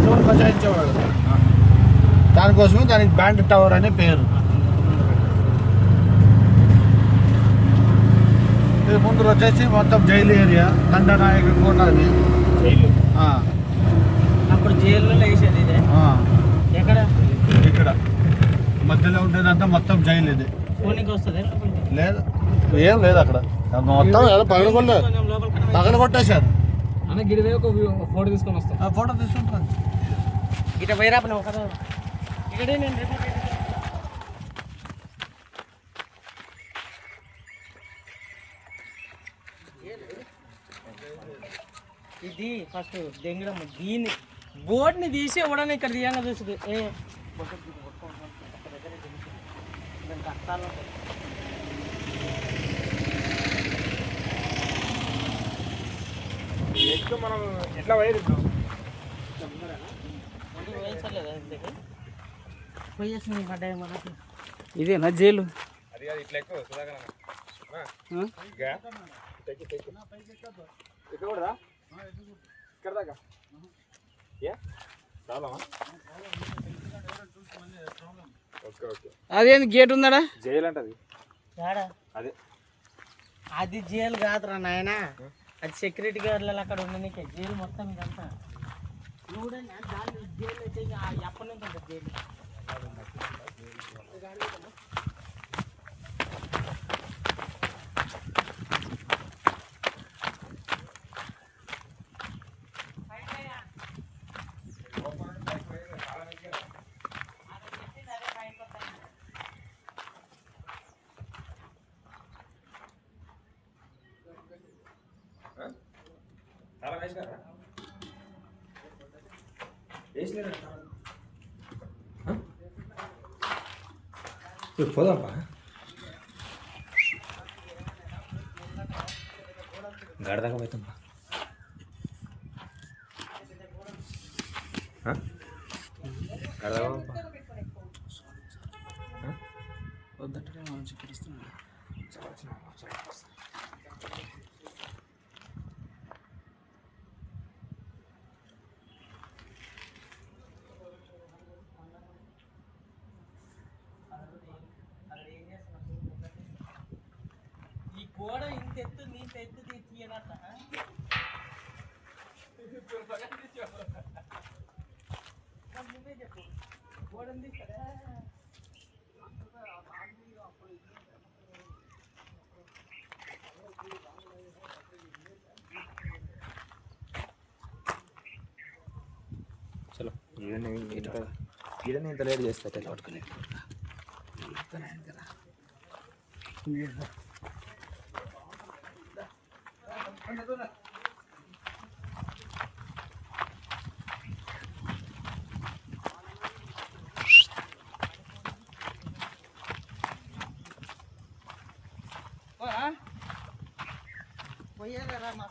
పశువులు బచాయించేవాడు. దానికోసమే దానికి బ్యాండ్ టవర్ అనే పేరు. ఇది ముందు వచ్చేసి మొత్తం జైలు ఏరియా, దండనాయక కోట అది జైలు. అప్పుడు జైల్లో వేసేది ఇదే. ఎక్కడ ఇక్కడ మధ్యలో ఉండేదంతా మొత్తం జైలు ఇది. ఫోన్కి వస్తుంది లేదు, ఏం లేదు అక్కడ మొత్తం పగల కొట్టేశారు. అన్న గిడివే ఒక ఫోటో తీసుకొని వస్తాం. ఫోటో తీసుకుంటాను. ఇట పోయిరా కదా ఇక్కడే నేను ఇది ఫస్ట్ దెంగడం దీన్ని బోర్డ్ని తీసి ఇవ్వడానికి ఇక్కడ తీయంగా చూస్తుంది. కష్టాలు మనం ఎట్లా వైరుద్దాం పోయేసింది పడ్డాయి మనకి. ఇదేనా జైలు? ఇట్లా ఎక్కువ ఇక్కడ దాకా అదేంది గేట్ ఉందా? జైలు అంటది అదే. అది జైలు కాదురా నాయన, అది సెక్యూరిటీ గార్డ్లలో అక్కడ ఉండనీకే జైలు మొత్తం ఇదంతా. చూడండి దాన్ని జైలు అయితే ఎప్పటి నుంచి ఉంటుంది జైలు. పోదాంపా గడదాకా పోతాంపా. గడదాకా వద్దంటే మనం చెప్పిస్తున్నాం. ఈ గోడ ఇంత ఎత్తు నీంత ఎత్తు తీయనట్ట నువ్వే చెప్పు. గోడ ఉంది కదా చలో ఈడనే ఇంత లేట్ చేస్తా పట్టుకుని పోయేదరా మా